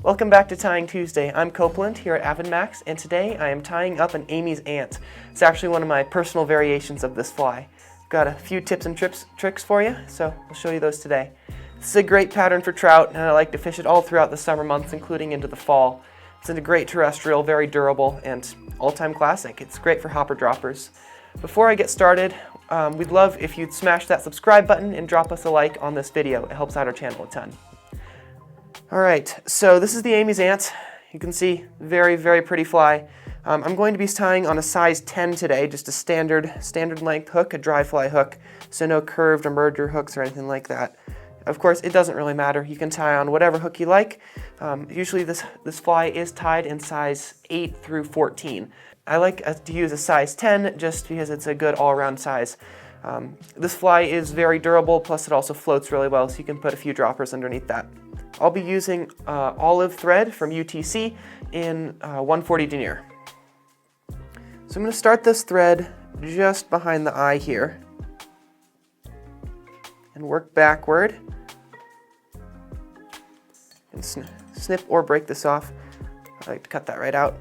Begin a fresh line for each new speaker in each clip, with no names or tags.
Welcome back to Tying Tuesday. I'm Copland here at AvidMax, and today I am tying up an Amy's ant. It's actually one of my personal variations of this fly. Got a few tips and tricks for you, so I'll show you those today. This is a great pattern for trout, and I like to fish it all throughout the summer months, including into the fall. It's a great terrestrial, very durable, and all-time classic. It's great for hopper droppers. Before I get started, we'd love if you'd smash that subscribe button and drop us a like on this video. It helps out our channel a ton. Alright, so this is the Amy's ant. You can see, very, very pretty fly. I'm going to be tying on a size 10 today, just a standard length hook, a dry fly hook, so no curved or merger hooks or anything like that. Of course, it doesn't really matter. You can tie on whatever hook you like. Usually this fly is tied in size 8 through 14. I like to use a size 10 just because it's a good all-around size. This fly is very durable, plus it also floats really well, so you can put a few droppers underneath that. I'll be using olive thread from UTC in 140 denier. So I'm going to start this thread just behind the eye here and work backward and snip or break this off. I like to cut that right out.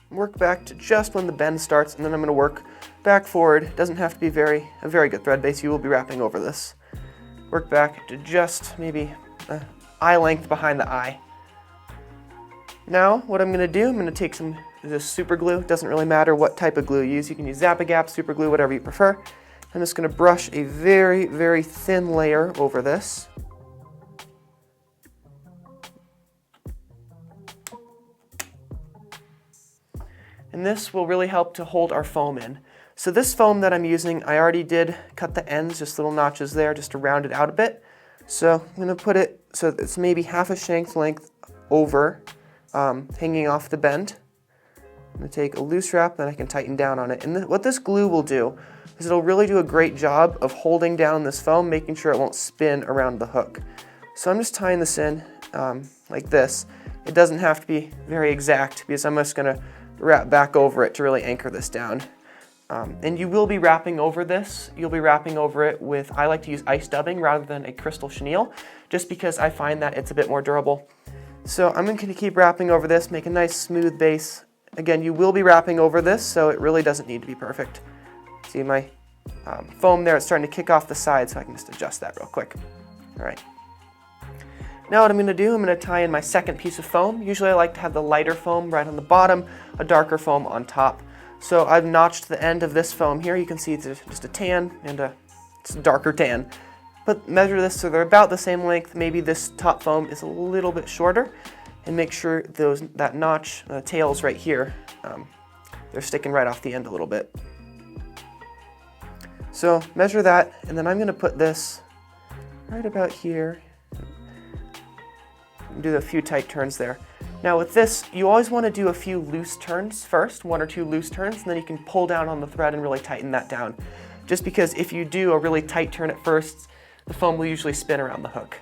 Work back to just when the bend starts, and then I'm going to work back forward. It doesn't have to be a very good thread base. You will be wrapping over this. Work back to just maybe eye length behind the eye. Now what I'm going to do, I'm going to take some this super glue. It doesn't really matter what type of glue you use. You can use Zap A Gap, super glue, whatever you prefer. I'm just going to brush a very, very thin layer over this. And this will really help to hold our foam in. So this foam that I'm using, I already did cut the ends, just little notches there, just to round it out a bit. So I'm going to put it so it's maybe half a shank length over, hanging off the bend. I'm going to take a loose wrap, then I can tighten down on it. And what this glue will do is it'll really do a great job of holding down this foam, making sure it won't spin around the hook. So I'm just tying this in like this. It doesn't have to be very exact because I'm just going to wrap back over it to really anchor this down. And you will be wrapping over this. You'll be wrapping over it with, I like to use ice dubbing rather than a crystal chenille, just because I find that it's a bit more durable. So I'm going to keep wrapping over this, make a nice smooth base. Again, you will be wrapping over this, so it really doesn't need to be perfect. See my foam there, it's starting to kick off the side, so I can just adjust that real quick. All right. Now what I'm going to do, I'm going to tie in my second piece of foam. Usually I like to have the lighter foam right on the bottom, a darker foam on top. So I've notched the end of this foam here. You can see it's just a tan and it's a darker tan. But measure this so they're about the same length. Maybe this top foam is a little bit shorter. And make sure that notch, tails right here, they're sticking right off the end a little bit. So measure that, and then I'm going to put this right about here. Do a few tight turns there. Now with this, you always want to do a few loose turns first, 1 or 2 loose turns, and then you can pull down on the thread and really tighten that down. Just because if you do a really tight turn at first, the foam will usually spin around the hook.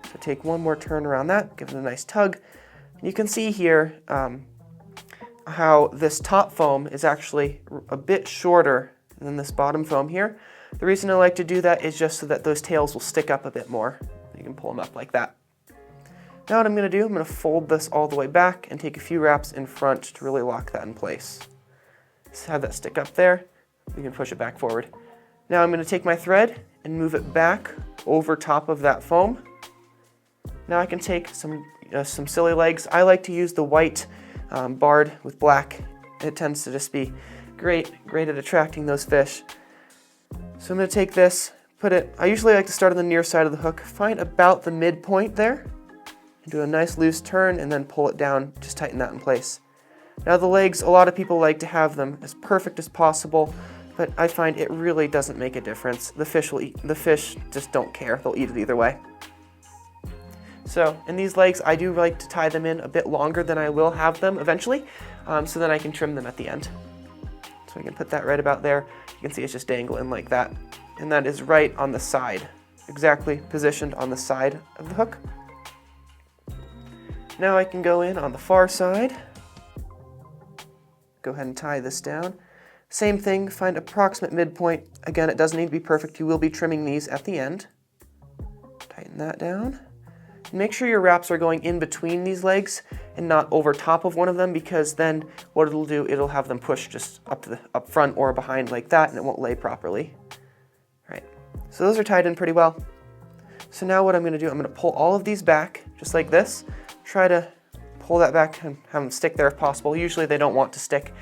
So take one more turn around that, give it a nice tug. And you can see here how this top foam is actually a bit shorter than this bottom foam here. The reason I like to do that is just so that those tails will stick up a bit more. You can pull them up like that. Now what I'm going to do, I'm going to fold this all the way back and take a few wraps in front to really lock that in place. Just have that stick up there. We can push it back forward. Now I'm going to take my thread and move it back over top of that foam. Now I can take some silly legs. I like to use the white barred with black. It tends to just be great at attracting those fish. So I'm going to take this, put it, I usually like to start on the near side of the hook, find about the midpoint there, and do a nice loose turn and then pull it down, just tighten that in place. Now the legs, a lot of people like to have them as perfect as possible, but I find it really doesn't make a difference. The fish just don't care, they'll eat it either way. So in these legs, I do like to tie them in a bit longer than I will have them eventually, so then I can trim them at the end. So I can put that right about there. You can see it's just dangling like that. And that is right on the side, exactly positioned on the side of the hook. Now I can go in on the far side. Go ahead and tie this down. Same thing, find approximate midpoint. Again, it doesn't need to be perfect. You will be trimming these at the end. Tighten that down. Make sure your wraps are going in between these legs and not over top of one of them, because then what it'll do, it'll have them push just up front or behind like that, and it won't lay properly. All right, so those are tied in pretty well. So now what I'm going to do, I'm going to pull all of these back just like this. Try to pull that back and have them stick there if possible. Usually they don't want to stick.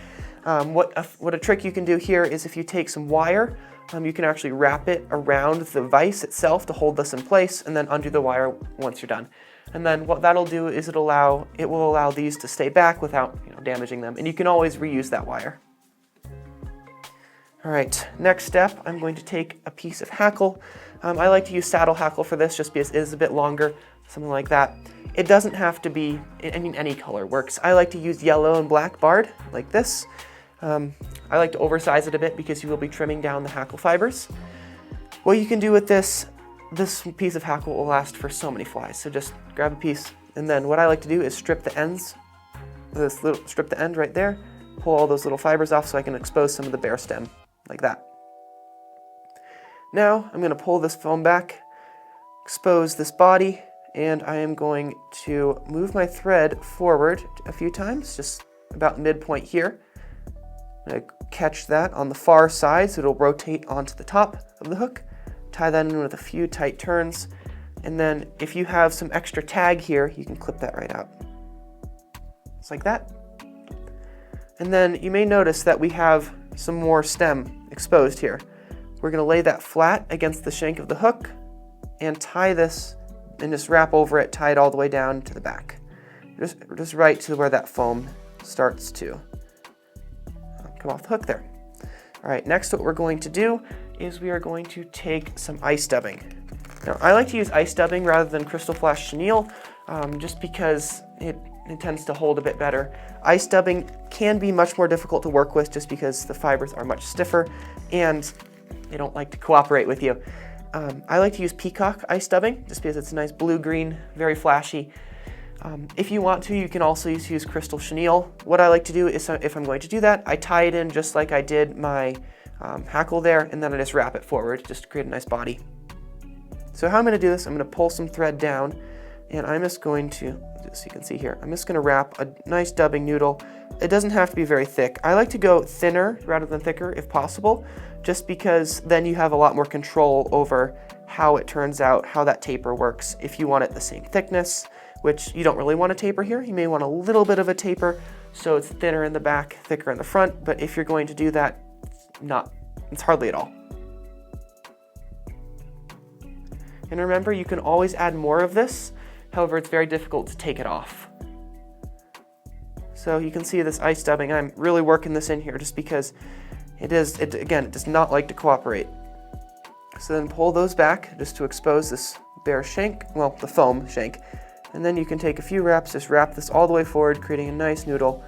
What a trick you can do here is if you take some wire, you can actually wrap it around the vise itself to hold this in place, and then undo the wire once you're done. And then what that'll do is it will allow these to stay back without damaging them, and you can always reuse that wire. All right, next step, I'm going to take a piece of hackle. I like to use saddle hackle for this just because it is a bit longer, something like that. It doesn't have to be, any color works. I like to use yellow and black barred, like this. I like to oversize it a bit because you will be trimming down the hackle fibers. What you can do with this piece of hackle will last for so many flies, so just grab a piece, and then what I like to do is strip the ends, strip the end right there, pull all those little fibers off so I can expose some of the bare stem, like that. Now I'm going to pull this foam back, expose this body, and I am going to move my thread forward a few times, just about midpoint here. I'm going to catch that on the far side so it'll rotate onto the top of the hook. Tie that in with a few tight turns, and then if you have some extra tag here, you can clip that right out. Just like that. And then you may notice that we have some more stem exposed here. We're going to lay that flat against the shank of the hook and tie this and just wrap over it, tie it all the way down to the back. Just right to where that foam starts to come off the hook there. All right, next what we're going to do is we are going to take some ice dubbing. Now, I like to use ice dubbing rather than crystal flash chenille, just because it tends to hold a bit better. Ice dubbing can be much more difficult to work with just because the fibers are much stiffer and they don't like to cooperate with you. I like to use peacock ice dubbing just because it's a nice blue-green, very flashy. If you want to, you can also use crystal chenille. What I like to do is, if I'm going to do that, I tie it in just like I did my hackle there, and then I just wrap it forward just to create a nice body. So how I'm going to do this, I'm going to pull some thread down, and I'm just going to, so you can see here, I'm just going to wrap a nice dubbing noodle. It doesn't have to be very thick. I like to go thinner rather than thicker if possible, just because then you have a lot more control over how it turns out, how that taper works. If you want it the same thickness, which you don't really want a taper here, you may want a little bit of a taper so it's thinner in the back, thicker in the front, but if you're going to do that, it's hardly at all. And remember, you can always add more of this, however, it's very difficult to take it off. So you can see this ice dubbing, I'm really working this in here just because it does not like to cooperate. So then pull those back just to expose this bare shank, well, the foam shank, and then you can take a few wraps, just wrap this all the way forward, creating a nice noodle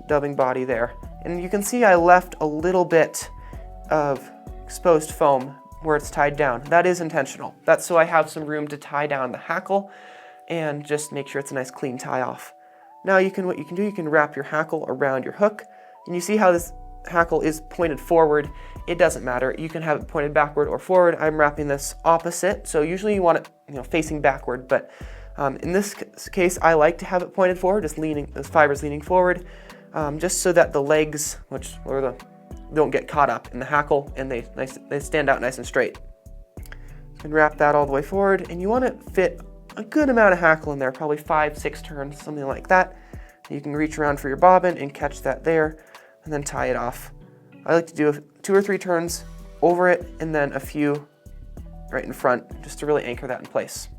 dubbing body there. And you can see I left a little bit of exposed foam where it's tied down. That is intentional. That's so I have some room to tie down the hackle and just make sure it's a nice clean tie off. Now what you can do, you can wrap your hackle around your hook, and you see how this hackle is pointed forward. It doesn't matter. You can have it pointed backward or forward. I'm wrapping this opposite, so usually you want it facing backward, but in this case, I like to have it pointed forward, just those fibers leaning forward, just so that the legs, don't get caught up in the hackle and they stand out nice and straight. You can wrap that all the way forward, and you want to fit a good amount of hackle in there, probably 5-6 turns, something like that. You can reach around for your bobbin and catch that there, and then tie it off. I like to do 2 or 3 turns over it, and then a few right in front, just to really anchor that in place.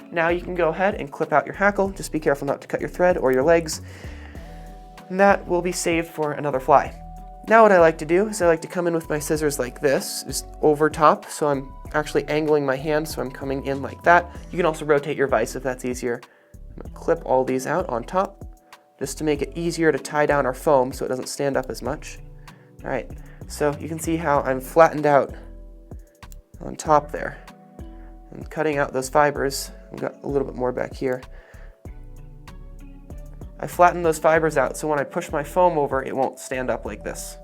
Now you can go ahead and clip out your hackle. Just be careful not to cut your thread or your legs. And that will be saved for another fly. Now what I like to do is I like to come in with my scissors like this, just over top, so I'm actually angling my hand, so I'm coming in like that. You can also rotate your vise if that's easier. I'm going to clip all these out on top, just to make it easier to tie down our foam so it doesn't stand up as much. All right, so you can see how I'm flattened out on top there. And cutting out those fibers. I've got a little bit more back here. I flattened those fibers out so when I push my foam over, it won't stand up like this.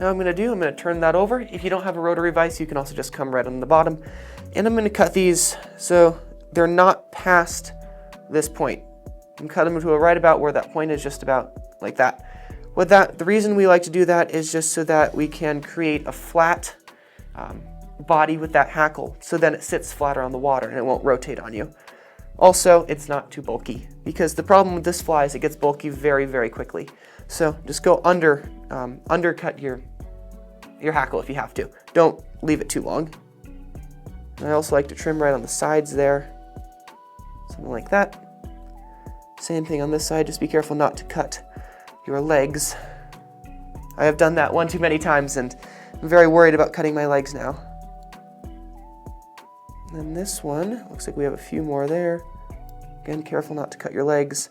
Now I'm going to turn that over. If you don't have a rotary vise, you can also just come right on the bottom. And I'm going to cut these so they're not past this point. And cut them to right about where that point is, just about like that. The reason we like to do that is just so that we can create a flat body with that hackle, so then it sits flatter on the water and it won't rotate on you. Also, it's not too bulky, because the problem with this fly is it gets bulky very, very quickly. So just go undercut your hackle if you have to. Don't leave it too long. And I also like to trim right on the sides there, something like that. Same thing on this side, just be careful not to cut your legs. I have done that one too many times and I'm very worried about cutting my legs now. And then this one, looks like we have a few more there. Again, careful not to cut your legs.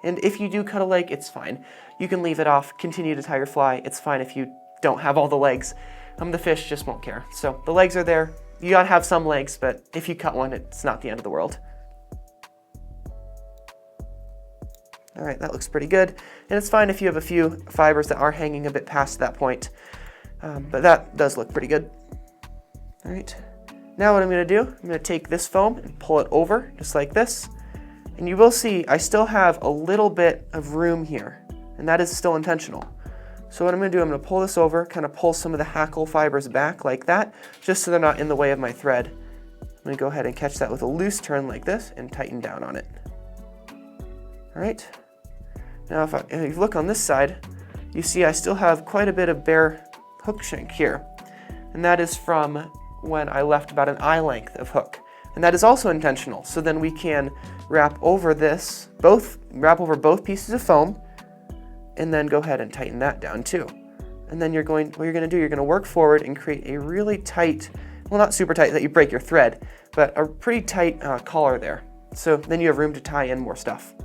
And if you do cut a leg, it's fine. You can leave it off, continue to tie your fly. It's fine if you don't have all the legs. The fish just won't care. So the legs are there. You gotta have some legs, but if you cut one, it's not the end of the world. All right, that looks pretty good. And it's fine if you have a few fibers that are hanging a bit past that point. But that does look pretty good. All right, now what I'm gonna do, I'm gonna take this foam and pull it over, just like this. And you will see I still have a little bit of room here, and that is still intentional. So what I'm gonna do, I'm gonna pull this over, kind of pull some of the hackle fibers back like that, just so they're not in the way of my thread. I'm gonna go ahead and catch that with a loose turn like this and tighten down on it. All right, now if you look on this side, you see I still have quite a bit of bare hook shank here. And that is from when I left about an eye length of hook. And that is also intentional. So then we can wrap over this, wrap over both pieces of foam, and then go ahead and tighten that down too. And then what you're gonna do, you're gonna work forward and create a really tight, well, not super tight that you break your thread, but a pretty tight collar there. So then you have room to tie in more stuff,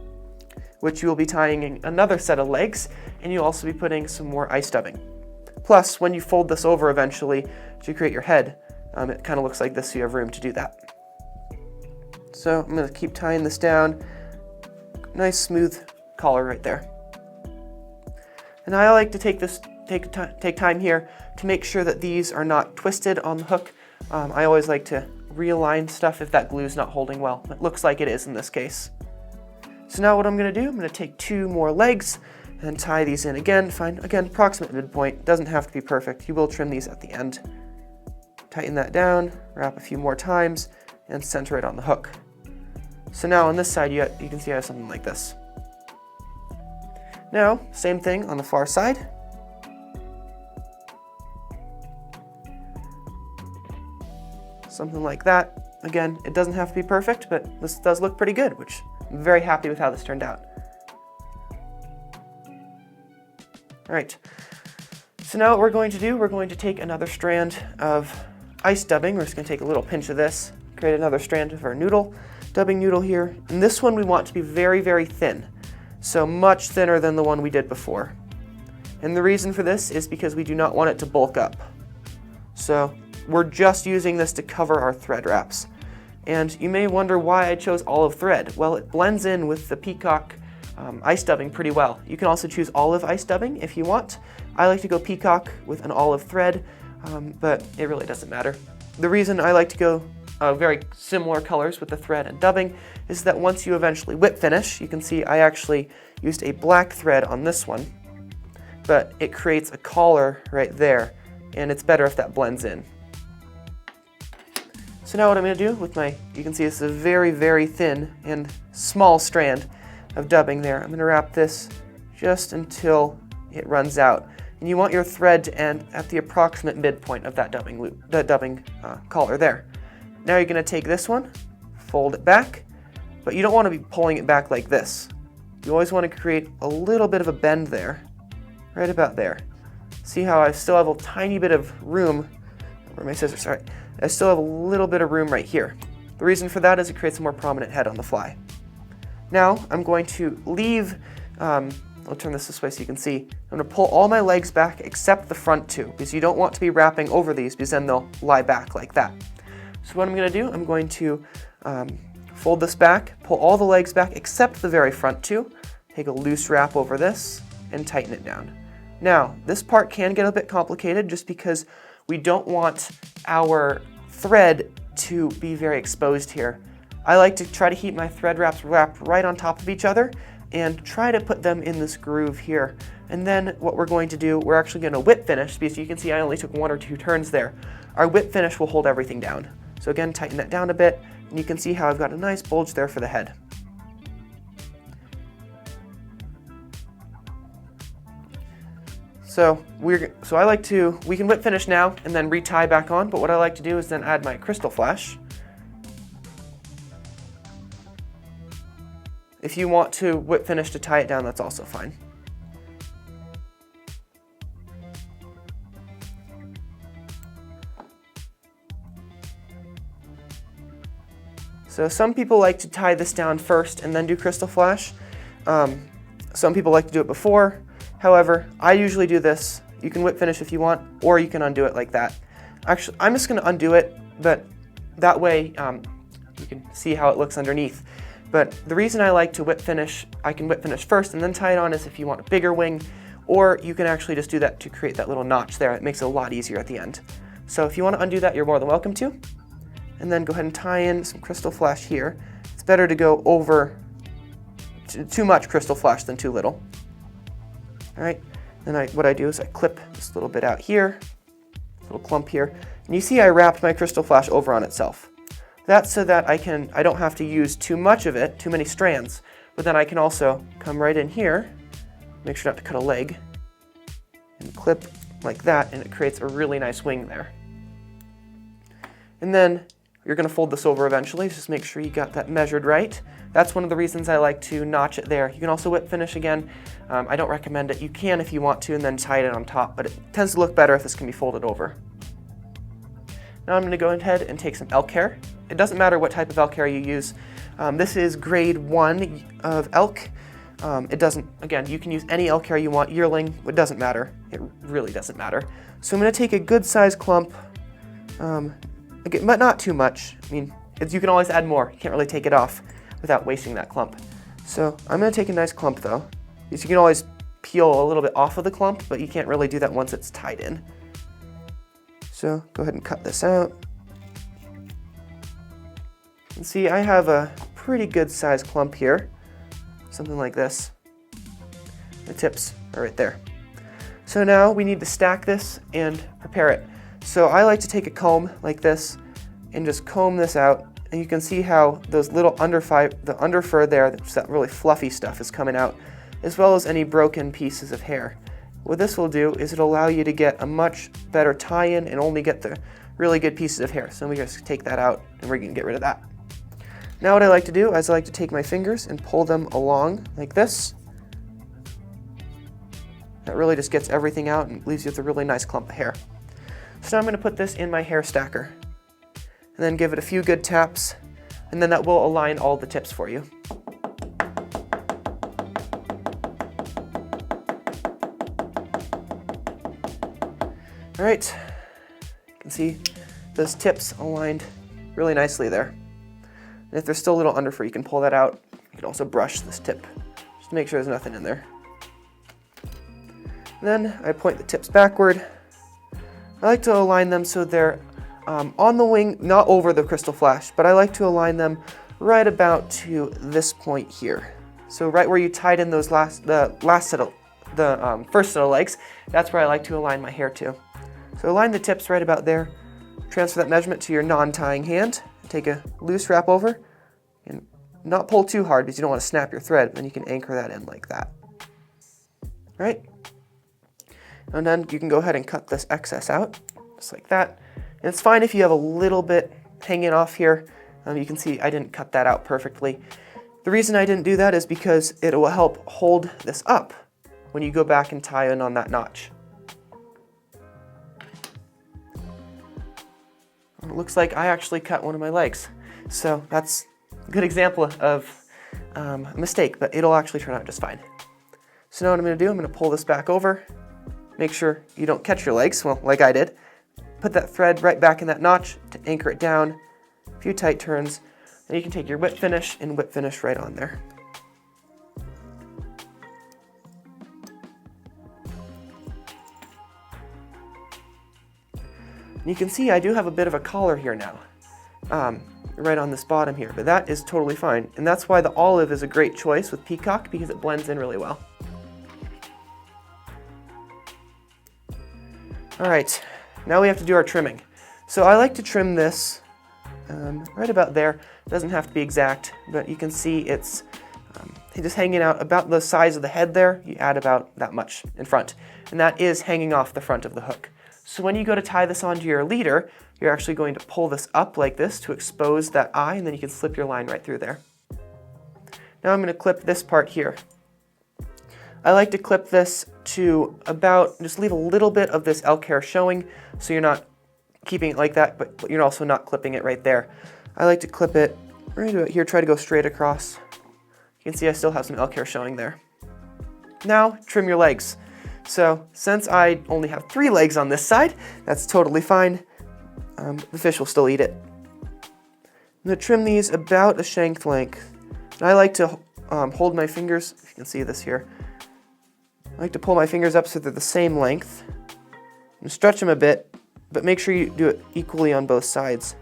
which you will be tying in another set of legs, and you'll also be putting some more ice dubbing. Plus, when you fold this over eventually to create your head, it kind of looks like this, so you have room to do that. So I'm gonna keep tying this down. Nice smooth collar right there. And I like to take time here to make sure that these are not twisted on the hook. I always like to realign stuff if that glue is not holding well. It looks like it is in this case. So now what I'm gonna do, I'm gonna take 2 more legs and tie these in again. Find, again, approximate midpoint. Doesn't have to be perfect. You will trim these at the end. Tighten that down, wrap a few more times, and center it on the hook. So now on this side, you can see I have something like this. Now, same thing on the far side. Something like that. Again, it doesn't have to be perfect, but this does look pretty good, which I'm very happy with how this turned out. All right, so now what we're going to do, we're going to take another strand of ice dubbing. We're just gonna take a little pinch of this, create another strand of our dubbing noodle here. And this one we want to be very, very thin. So much thinner than the one we did before. And the reason for this is because we do not want it to bulk up. So we're just using this to cover our thread wraps. And you may wonder why I chose olive thread. Well, it blends in with the peacock ice dubbing pretty well. You can also choose olive ice dubbing if you want. I like to go peacock with an olive thread, but it really doesn't matter. The reason I like to go very similar colors with the thread and dubbing is that once you eventually whip finish, you can see I actually used a black thread on this one, but it creates a collar right there, and it's better if that blends in. So now what I'm going to do with you can see this is a very, very thin and small strand of dubbing there. I'm going to wrap this just until it runs out. And you want your thread to end at the approximate midpoint of that dubbing loop, that dubbing collar there. Now you're going to take this one, fold it back, but you don't want to be pulling it back like this. You always want to create a little bit of a bend there, right about there. See how I still have a tiny bit of room, where my scissors, sorry. I still have a little bit of room right here. The reason for that is it creates a more prominent head on the fly. Now I'm going to leave, I'll turn this way so you can see. I'm going to pull all my legs back except the front 2, because you don't want to be wrapping over these, because then they'll lie back like that. So what I'm going to do, I'm going to fold this back, pull all the legs back except the very front 2, take a loose wrap over this, and tighten it down. Now, this part can get a bit complicated just because we don't want our thread to be very exposed here. I like to try to keep my thread wrapped right on top of each other and try to put them in this groove here. And then what we're going to do, we're actually going to whip finish, because you can see I only took 1 or 2 turns there. Our whip finish will hold everything down. So again, tighten that down a bit, and you can see how I've got a nice bulge there for the head. So we can whip finish now and then retie back on, but what I like to do is then add my crystal flash. If you want to whip finish to tie it down, that's also fine. So some people like to tie this down first and then do crystal flash. Some people like to do it before. However, I usually do this. You can whip finish if you want, or you can undo it like that. Actually, I'm just going to undo it, but that way you can see how it looks underneath. But the reason I like to whip finish, I can whip finish first and then tie it on, is if you want a bigger wing, or you can actually just do that to create that little notch there. It makes it a lot easier at the end. So if you want to undo that, you're more than welcome to. And then go ahead and tie in some crystal flash here. It's better to go over too much crystal flash than too little. All right, then what I do is I clip this little bit out here, little clump here, and you see I wrapped my crystal flash over on itself. That's so that I don't have to use too much of it, too many strands, but then I can also come right in here, make sure not to cut a leg, and clip like that, and it creates a really nice wing there. And then you're going to fold this over eventually, just make sure you got that measured right. That's one of the reasons I like to notch it there. You can also whip finish again. I don't recommend it. You can if you want to, and then tie it on top, but it tends to look better if this can be folded over. Now I'm going to go ahead and take some elk hair. It doesn't matter what type of elk hair you use. This is grade 1 of elk. Again, you can use any elk hair you want, yearling, it doesn't matter. It really doesn't matter. So I'm going to take a good sized clump, but not too much. I mean, you can always add more. You can't really take it off without wasting that clump. So I'm going to take a nice clump though, because you can always peel a little bit off of the clump, but you can't really do that once it's tied in. So go ahead and cut this out. And see, I have a pretty good sized clump here, something like this. The tips are right there. So now we need to stack this and prepare it. So I like to take a comb like this and just comb this out, and you can see how those little the underfur there, that really fluffy stuff, is coming out, as well as any broken pieces of hair. What this will do is it'll allow you to get a much better tie-in and only get the really good pieces of hair. So we just take that out and we're going to get rid of that. Now what I like to do is I like to take my fingers and pull them along like this. That really just gets everything out and leaves you with a really nice clump of hair. So now I'm going to put this in my hair stacker and then give it a few good taps, and then that will align all the tips for you. All right, you can see those tips aligned really nicely there. And if there's still a little underfur, you can pull that out. You can also brush this tip just to make sure there's nothing in there. And then I point the tips backward. I like to align them so they're on the wing, not over the crystal flash, but I like to align them right about to this point here. So right where you tied in those first set of legs, that's where I like to align my hair to. So align the tips right about there. Transfer that measurement to your non-tying hand. Take a loose wrap over and not pull too hard because you don't want to snap your thread. Then you can anchor that in like that. All right. And then you can go ahead and cut this excess out, just like that. And it's fine if you have a little bit hanging off here. You can see I didn't cut that out perfectly. The reason I didn't do that is because it will help hold this up when you go back and tie in on that notch. It looks like I actually cut one of my legs. So that's a good example of a mistake, but it'll actually turn out just fine. So now what I'm going to do, I'm going to pull this back over. Make sure you don't catch your legs, well, like I did. Put that thread right back in that notch to anchor it down. A few tight turns. Then you can take your whip finish and whip finish right on there. And you can see I do have a bit of a collar here now, right on this bottom here, but that is totally fine. And that's why the olive is a great choice with peacock, because it blends in really well. All right, now we have to do our trimming. So I like to trim this right about there. It doesn't have to be exact, but you can see it's just hanging out about the size of the head there. You add about that much in front, and that is hanging off the front of the hook. So when you go to tie this onto your leader, you're actually going to pull this up like this to expose that eye, and then you can slip your line right through there. Now I'm going to clip this part here. I like to clip this to about, just leave a little bit of this elk hair showing, so you're not keeping it like that, but you're also not clipping it right there. I like to clip it right about here, try to go straight across. You can see I still have some elk hair showing there. Now, trim your legs. So, since I only have 3 legs on this side, that's totally fine. The fish will still eat it. I'm going to trim these about a shank length. And I like to hold my fingers, if you can see this here. I like to pull my fingers up so they're the same length. And stretch them a bit, but make sure you do it equally on both sides.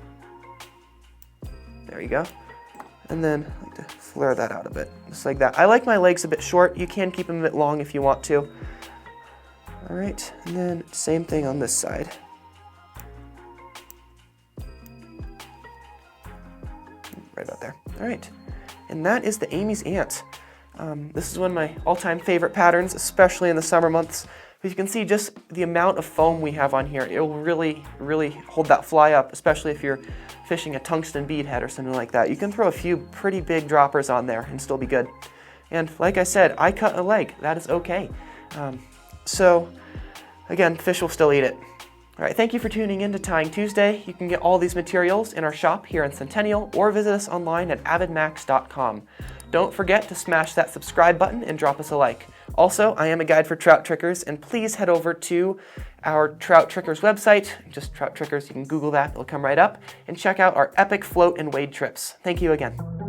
There you go. And then I like to flare that out a bit, just like that. I like my legs a bit short. You can keep them a bit long if you want to. All right, and then same thing on this side. Right about there. All right, and that is the Amy's Ant. This is one of my all-time favorite patterns, especially in the summer months. But you can see just the amount of foam we have on here. It will really, really hold that fly up, especially if you're fishing a tungsten bead head or something like that. You can throw a few pretty big droppers on there and still be good. And like I said, I cut a leg. That is okay. So again, fish will still eat it. All right, thank you for tuning in to Tying Tuesday. You can get all these materials in our shop here in Centennial or visit us online at avidmax.com. Don't forget to smash that subscribe button and drop us a like. Also, I am a guide for trout trickers, and please head over to our Trout Trickers website, just Trout Trickers, you can Google that, it'll come right up, and check out our epic float and wade trips. Thank you again.